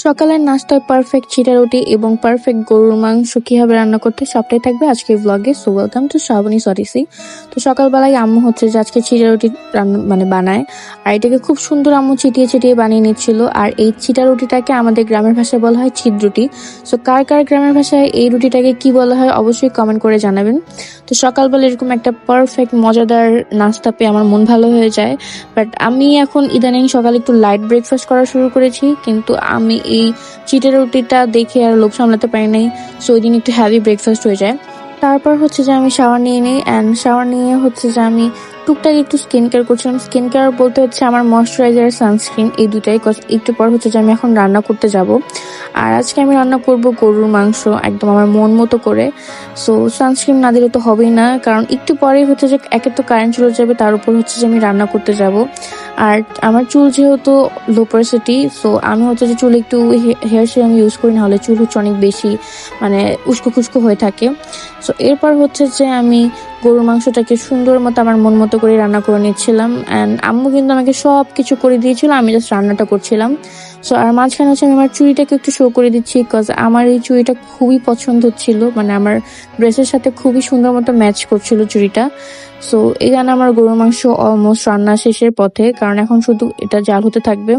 সকালের নাস্তায় পারফেক্ট চিটা রুটি এবং পারফেক্ট গরুর মাংস কিভাবে রান্না করতে সবটাই থাকবে আজকের ব্লগে। So welcome to Shrabani Sarisi. তো সকালবেলায় আম্মু হচ্ছে যে আজকে চিটা রুটি বানায়, আর এটাকে খুব সুন্দর আম্মু চিটিয়ে চিটিয়ে বানিয়ে নিচ্ছিল। আর এই চিটা রুটিটাকে আমাদের গ্রামের ভাষায় বলা হয় চিট রুটি। সো কার কার গ্রামের ভাষায় এই রুটিটাকে কি বলা হয় অবশ্যই কমেন্ট করে জানাবেন। তো সকালবেলা এরকম একটা পারফেক্ট মজাদার নাস্তা পেয়ে আমার মন ভালো হয়ে যায়। বাট আমি এখন ইদানিং সকালে একটু লাইট ব্রেকফাস্ট করা শুরু করেছি, কিন্তু আমি এই চিটের রুটিটা দেখে আর লোভ সামলাতে পারি নাই। সো ওই দিন একটু হেভি ব্রেকফাস্ট হয়ে যায়। তারপর হচ্ছে যে আমি শাওয়ার নিয়ে নিই, অ্যান্ড শাওয়ার নিয়ে হচ্ছে যে আমি টুকটাক একটু স্কিন কেয়ার করছিলাম। স্কিন কেয়ার বলতে হচ্ছে আমার ময়শ্চারাইজার আর সানস্ক্রিন এই দুটাই। একটু পর হচ্ছে যে আমি এখন রান্না করতে যাব, আর আজকে আমি রান্না করব গরুর মাংস একদম আমার মন মতো করে। সো সানস্ক্রিন না দিলে তো হবেই না, কারণ একটু পরেই হচ্ছে যে একে তো কারেন্ট চলে যাবে, তার উপর হচ্ছে যে আমি রান্না করতে যাব। আর আমার চুল যেহেতু লো পার্সিটি, সো আমি হচ্ছে যে চুল একটু হেয়ার সিরাম ইউজ করি, না হলে চুল হচ্ছে অনেক বেশি উস্কো খুস্কো হয়ে থাকে। সো এরপর হচ্ছে যে আমি গরুর মাংসটাকে সুন্দর মতো আমার মন মতো করে রান্না করে নিচ্ছিলাম, অ্যান্ড আম্মু কিন্তু আমাকে সব কিছু করে দিয়েছিল, আমি জাস্ট রান্নাটা করছিলাম। সো আর মাঝখানে হচ্ছে আমি আমার চুড়িটাকে একটু শো করে দিচ্ছি, বিকজ আমার এই চুড়িটা খুবই পছন্দ ছিল, আমার ড্রেসের সাথে খুবই সুন্দর মতো ম্যাচ করছিল চুড়িটা। সো এই জানা আমার গরুর মাংস অলমোস্ট রান্না শেষের পথে, কারণ এখন শুধু এটা জাল হতে থাকবে।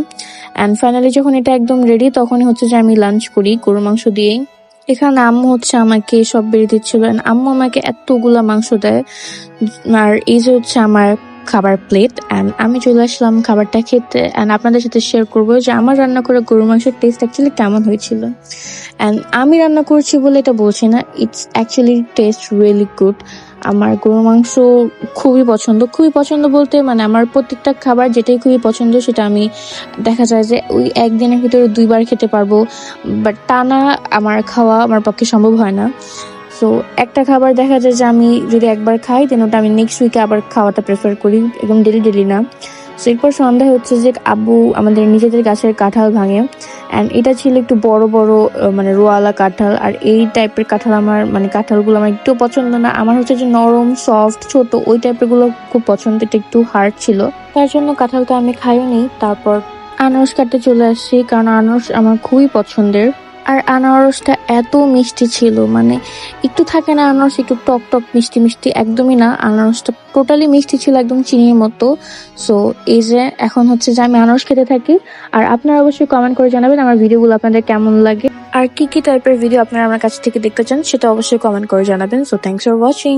অ্যান্ড ফাইনালি যখন এটা একদম রেডি, তখনই হচ্ছে যে আমি লাঞ্চ করি গরুর মাংস দিয়েই। এখানে আম্মু হচ্ছে আমাকে সব বেড়ে দিচ্ছিল, আম্মু আমাকে এতগুলা মাংস দেয়। আর এই যে হচ্ছে আমার খাবার প্লেট, অ্যান্ড আমি চলে আসলাম খাবারটা খেতে, অ্যান্ড আপনাদের সাথে শেয়ার করবো যে আমার রান্না করা গরুর মাংসের টেস্ট অ্যাকচুয়ালি কেমন হয়েছিল। অ্যান্ড আমি রান্না করছি বলে এটা বলছি না, it's actually test really good. আমার গরুর মাংস খুবই পছন্দ বলতে আমার প্রত্যেকটা খাবার যেটাই খুবই পছন্দ, সেটা আমি দেখা যায় যে ওই একদিনের ভিতরে 2 বার খেতে পারবো, বাট টানা আমার খাওয়া আমার পক্ষে সম্ভব হয় না। সো একটা খাবার দেখা যায় যে আমি যদি একবার খাই, দেন ওটা আমি নেক্সট উইকে আবার খাওয়াটা প্রেফার করি, একদম ডেলি না। সো এরপর সন্ধ্যায় হচ্ছে যে আব্বু আমাদের নিজেদের গাছের কাঁঠাল ভাঙে, অ্যান্ড এটা ছিল একটু বড় বড় রোয়ালা কাঁঠাল। আর এই টাইপের কাঁঠাল আমার কাঁঠালগুলো আমার একটু পছন্দ না। আমার হচ্ছে যে নরম সফট ছোট ওই টাইপের গুলো খুব পছন্দ, এটা একটু হার্ড ছিল, তার জন্য কাঁঠালটা আমি খাইনি। তারপর আনারস কাটতে চলে আসছি, কারণ আনারস আমার খুবই পছন্দের। আর আনারসটা এত মিষ্টি ছিল, একটু থাকে না আনারস একটু টক টক মিষ্টি মিষ্টি, একদমই না, আনারসটা টোটালি মিষ্টি ছিল, একদম চিনির মতো। সো এই যে এখন হচ্ছে যে আমি আনারস খেতে থাকি। আর আপনারা অবশ্যই কমেন্ট করে জানাবেন আমার ভিডিওগুলো আপনাদের কেমন লাগে, আর কি কি টাইপের ভিডিও আপনারা আমার কাছ থেকে দেখতে চান সেটা অবশ্যই কমেন্ট করে জানাবেন। So thanks for watching.